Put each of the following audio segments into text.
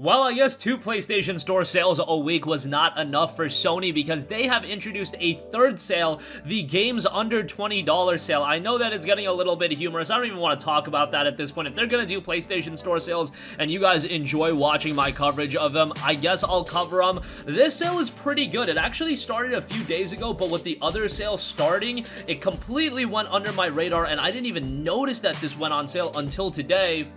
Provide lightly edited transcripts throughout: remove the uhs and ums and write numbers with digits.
Well, I guess 2 PlayStation Store sales a week was not enough for Sony because they have introduced a third sale, the games under $20 sale. I know that it's getting a little bit humorous. I don't even want to talk about that at this point. If they're going to do PlayStation Store sales and you guys enjoy watching my coverage of them, I guess I'll cover them. This sale is pretty good. It actually started a few days ago, but with the other sale starting, it completely went under my radar and I didn't even notice that this went on sale until today.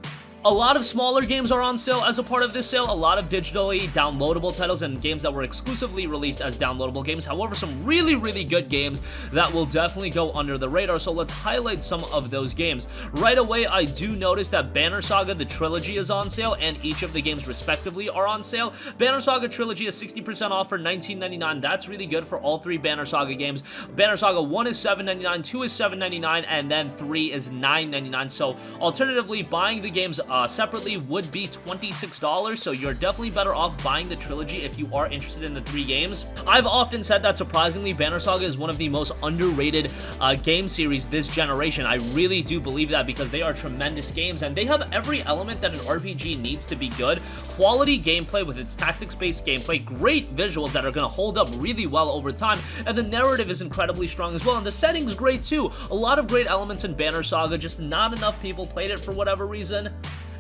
A lot of smaller games are on sale as a part of this sale, a lot of digitally downloadable titles and games that were exclusively released as downloadable games. However, some really, really good games that will definitely go under the radar, so let's highlight some of those games. Right away, I do notice that Banner Saga, the trilogy, is on sale, and each of the games respectively are on sale. Banner Saga Trilogy is 60% off for $19.99. That's really good for all 3 Banner Saga games. Banner Saga 1 is $7.99, 2 is $7.99, and then 3 is $9.99. So, alternatively, buying the games separately would be $26, so you're definitely better off buying the trilogy if you are interested in the 3 games. I've often said that surprisingly, Banner Saga is one of the most underrated game series this generation. I really do believe that because they are tremendous games and they have every element that an RPG needs to be good. Quality gameplay with its tactics-based gameplay, great visuals that are going to hold up really well over time, and the narrative is incredibly strong as well, and the setting's great too. A lot of great elements in Banner Saga, just not enough people played it for whatever reason.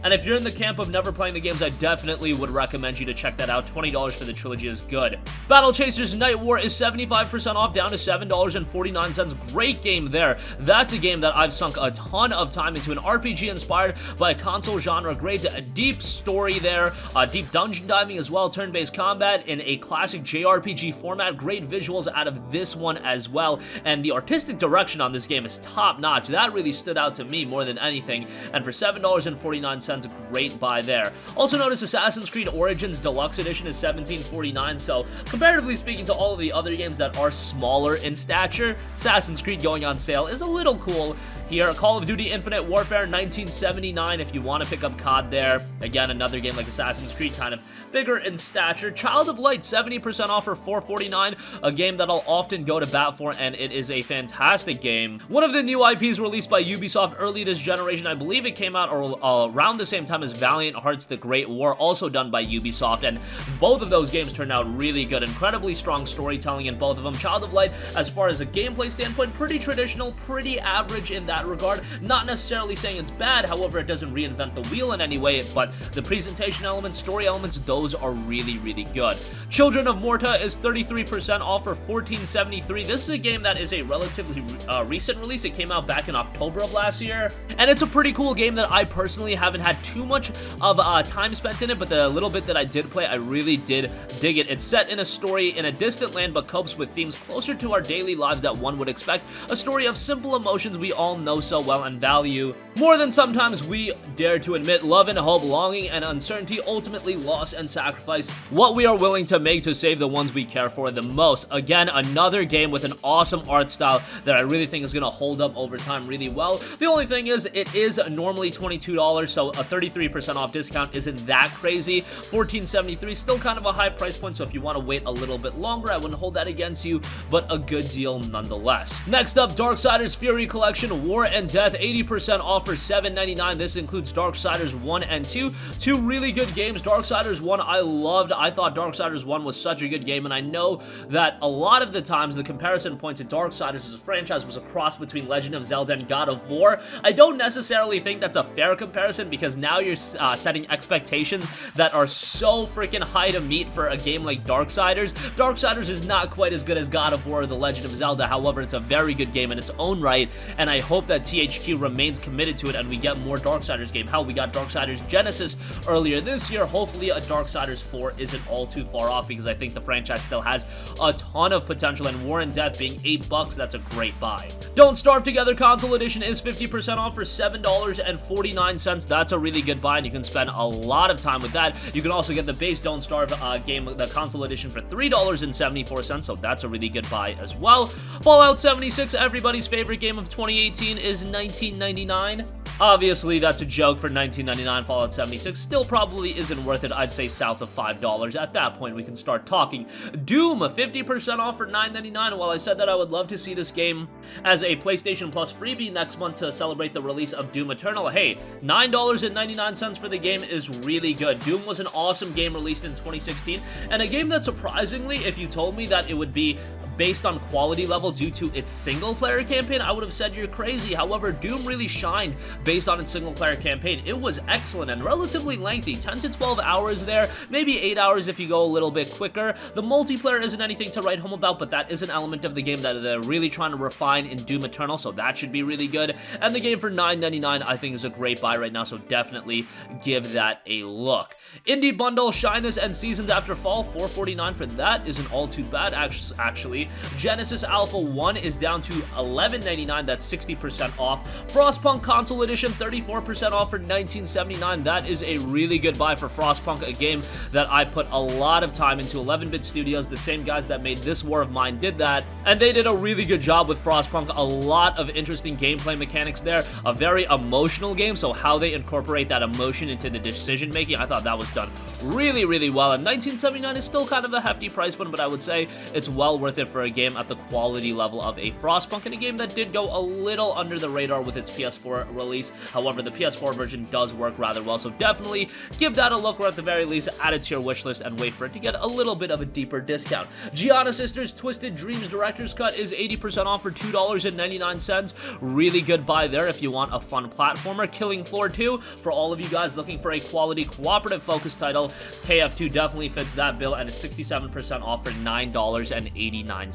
And if you're in the camp of never playing the games, I definitely would recommend you to check that out. $20 for the trilogy is good. Battle Chasers Night War is 75% off, down to $7.49. Great game there. That's a game that I've sunk a ton of time into. An RPG inspired by a console genre. Great deep story there. Deep dungeon diving as well. Turn-based combat in a classic JRPG format. Great visuals out of this one as well. And the artistic direction on this game is top-notch. That really stood out to me more than anything. And for $7.49, great buy there. Also notice Assassin's Creed Origins Deluxe Edition is $17.49, so comparatively speaking to all of the other games that are smaller in stature, Assassin's Creed going on sale is a little cool here. Call of Duty Infinite Warfare $19.79 if you want to pick up COD there. Again, another game like Assassin's Creed, kind of bigger in stature. Child of Light 70% off for $4.49, a game that I'll often go to bat for, and it is a fantastic game. One of the new IPs released by Ubisoft early this generation, I believe it came out around the same time as Valiant Hearts The Great War, also done by Ubisoft, and both of those games turned out really good. Incredibly strong storytelling in both of them. Child of Light, as far as a gameplay standpoint, pretty traditional, pretty average in that regard. Not necessarily saying it's bad, however, it doesn't reinvent the wheel in any way, but the presentation elements, story elements, those are really, really good. Children of Morta is 33% off for $14.73. This is a game that is a relatively recent release. It came out back in October of last year, and it's a pretty cool game that I personally haven't had too much of time spent in it, but the little bit that I did play, I really did dig it. It's set in a story in a distant land, but copes with themes closer to our daily lives that one would expect. A story of simple emotions we all know so well and value more than sometimes we dare to admit. Love and hope, longing and uncertainty, ultimately loss and sacrifice. What we are willing to make to save the ones we care for the most. Again, another game with an awesome art style that I really think is going to hold up over time really well. The only thing is, it is normally $22, so a 33% off discount isn't that crazy. $14.73, still kind of a high price point, so if you want to wait a little bit longer, I wouldn't hold that against you, but a good deal nonetheless. Next up, Darksiders Fury Collection War and Death, 80% off for $7.99. This includes Darksiders 1 and 2. Two really good games. Darksiders 1 I loved. I thought Darksiders 1 was such a good game, and I know that a lot of the times the comparison point to Darksiders as a franchise was a cross between Legend of Zelda and God of War. I don't necessarily think that's a fair comparison because now you're setting expectations that are so freaking high to meet for a game like Darksiders. Darksiders is not quite as good as God of War or The Legend of Zelda. However, it's a very good game in its own right, and I hope that THQ remains committed to it and we get more Darksiders game. Hell, we got Darksiders Genesis earlier this year. Hopefully a Darksiders 4 isn't all too far off because I think the franchise still has a ton of potential, and War and Death being $8, that's a great buy. Don't Starve Together Console Edition is 50% off for $7.49. That's a really good buy, and you can spend a lot of time with that. You can also get the base Don't Starve game, the console edition, for $3.74, so that's a really good buy as well. Fallout 76, everybody's favorite game of 2018, is $19.99. Obviously, that's a joke for $19.99. Fallout 76 still probably isn't worth it. I'd say south of $5. At that point, we can start talking. Doom, 50% off for $9.99. While I said that I would love to see this game as a PlayStation Plus freebie next month to celebrate the release of Doom Eternal, hey, $9.99 for the game is really good. Doom was an awesome game released in 2016, and a game that surprisingly, if you told me that it would be based on quality level due to its single-player campaign, I would have said you're crazy. However, Doom really shined based on its single-player campaign. It was excellent and relatively lengthy, 10 to 12 hours there, maybe 8 hours if you go a little bit quicker. The multiplayer isn't anything to write home about, but that is an element of the game that they're really trying to refine in Doom Eternal, so that should be really good. And the game for $9.99 I think is a great buy right now, so definitely give that a look. Indie Bundle, Shyness and Seasons After Fall, $4.49 for that isn't all too bad, actually. Genesis Alpha 1 is down to $11.99, that's 60% off. Frostpunk Console Edition, 34% off for $19.79. That is a really good buy for Frostpunk, a game that I put a lot of time into. 11-Bit Studios, the same guys that made This War of Mine, did that, and they did a really good job with Frostpunk. A lot of interesting gameplay mechanics there, a very emotional game, so how they incorporate that emotion into the decision making, I thought that was done really, really well. And $19.79 is still kind of a hefty price point, but I would say it's well worth it for a game at the quality level of a Frostpunk, and a game that did go a little under the radar with its PS4 release. However, the PS4 version does work rather well, so definitely give that a look, or at the very least add it to your wish list and wait for it to get a little bit of a deeper discount. Gianna Sisters Twisted Dreams Director's Cut is 80% off for $2.99. Really good buy there if you want a fun platformer. Killing Floor 2, for all of you guys looking for a quality cooperative focus title, KF2 definitely fits that bill, and it's 67% off for $9.89.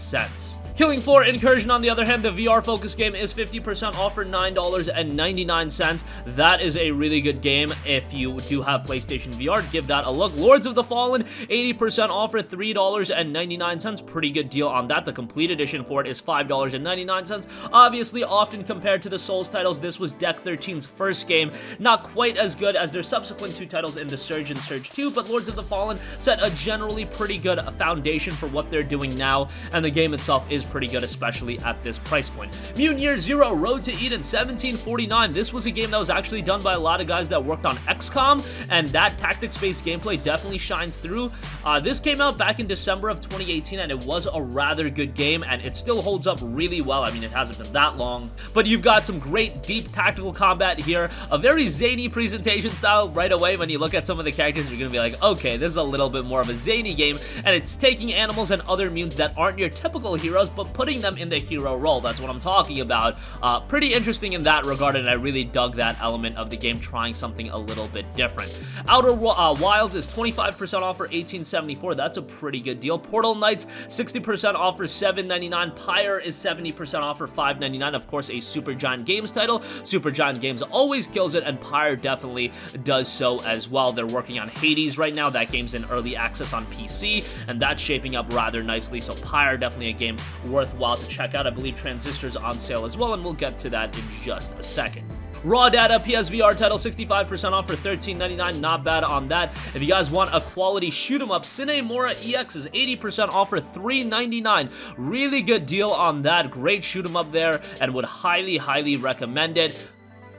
Killing Floor Incursion, on the other hand, the VR-focused game, is 50% off for $9.99. That is a really good game. If you do have PlayStation VR, give that a look. Lords of the Fallen, 80% off for $3.99. Pretty good deal on that. The complete edition for it is $5.99. Obviously, often compared to the Souls titles, this was Deck 13's first game. Not quite as good as their subsequent two titles in the Surge and Surge 2, but Lords of the Fallen set a generally pretty good foundation for what they're doing now, and the game itself is pretty good, especially at this price point. Mutant Year Zero Road to Eden, $17.49. This was a game that was actually done by a lot of guys that worked on XCOM, and that tactics-based gameplay definitely shines through. This came out back in December of 2018, and it was a rather good game, and it still holds up really well. I mean, it hasn't been that long, but you've got some great deep tactical combat here, a very zany presentation style. Right away, when you look at some of the characters, you're gonna be like, okay, this is a little bit more of a zany game, and it's taking animals and other mutants that aren't your typical heroes, but putting them in the hero role. That's what I'm talking about. Pretty interesting in that regard, and I really dug that element of the game, trying something a little bit different. Outer Wilds is 25% off for $18.74. That's a pretty good deal. Portal Knights, 60% off for $7.99. Pyre is 70% off for $5.99. Of course, a Supergiant Games title. Supergiant Games always kills it, and Pyre definitely does so as well. They're working on Hades right now. That game's in early access on PC, and that's shaping up rather nicely, so Pyre definitely a game worthwhile to check out. I believe Transistor's on sale as well, and we'll get to that in just a second. Raw Data PSVR title, 65% off for $13.99. Not bad on that. If you guys want a quality shoot 'em up, Cine Mora EX is 80% off for $3.99. Really good deal on that. Great shoot 'em up there, and would highly, highly recommend it.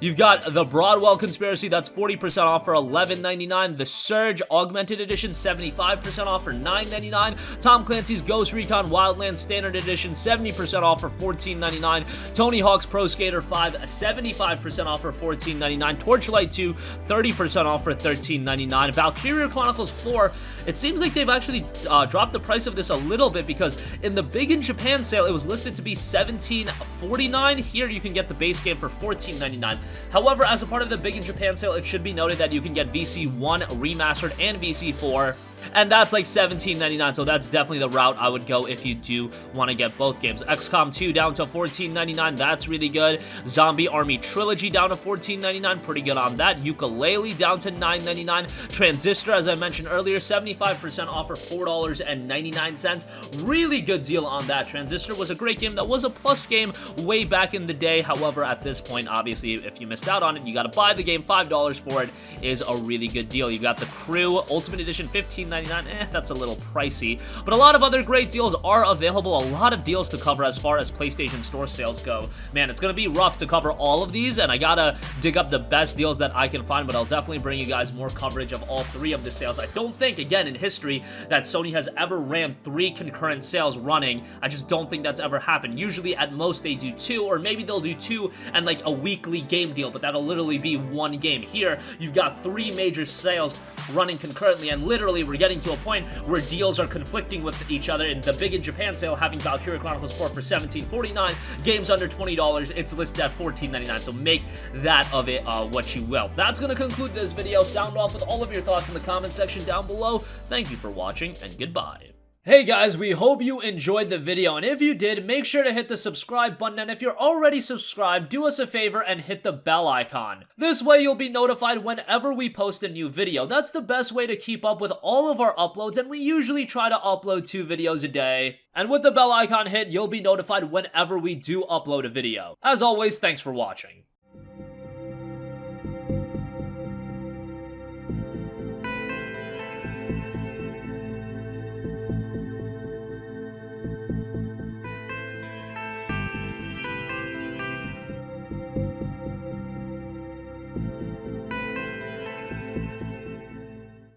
You've got the Broadwell Conspiracy, that's 40% off for $11.99. The Surge Augmented Edition, 75% off for $9.99. Tom Clancy's Ghost Recon Wildlands Standard Edition, 70% off for $14.99. Tony Hawk's Pro Skater 5, 75% off for $14.99. Torchlight 2, 30% off for $13.99. Valkyria Chronicles 4, it seems like they've actually dropped the price of this a little bit, because in the Big in Japan sale, it was listed to be $17.49. Here, you can get the base game for $14.99. However, as a part of the Big in Japan sale, it should be noted that you can get VC1 Remastered and VC4, and that's like $17.99, so that's definitely the route I would go if you do want to get both games. XCOM 2 down to $14.99, that's really good. Zombie Army Trilogy down to $14.99, pretty good on that. Yooka-Laylee down to $9.99. Transistor, as I mentioned earlier, 75% off for $4.99. Really good deal on that. Transistor was a great game that was a plus game way back in the day. However, at this point, obviously, if you missed out on it, you got to buy the game. $5 for it is a really good deal. You got the Crew Ultimate Edition, $15.99. $14.99, that's a little pricey. But a lot of other great deals are available, a lot of deals to cover as far as PlayStation Store sales go. Man, it's gonna be rough to cover all of these, and I gotta dig up the best deals that I can find, but I'll definitely bring you guys more coverage of all three of the sales. I don't think, again, in history, that Sony has ever ran 3 concurrent sales running. I just don't think that's ever happened. Usually, at most, they do 2, or maybe they'll do 2 and like a weekly game deal, but that'll literally be 1 game. Here, you've got 3 major sales running concurrently, and literally we're getting to a point where deals are conflicting with each other. In the Big in Japan sale, having Valkyria Chronicles 4 for $17.49, games under $20, it's listed at $14.99, so make that of it what you will. That's gonna conclude this video. Sound off with all of your thoughts in the comment section down below. Thank you for watching, and goodbye. Hey guys, we hope you enjoyed the video, and if you did, make sure to hit the subscribe button, and if you're already subscribed, do us a favor and hit the bell icon. This way you'll be notified whenever we post a new video. That's the best way to keep up with all of our uploads, and we usually try to upload 2 videos a day. And with the bell icon hit, you'll be notified whenever we do upload a video. As always, thanks for watching.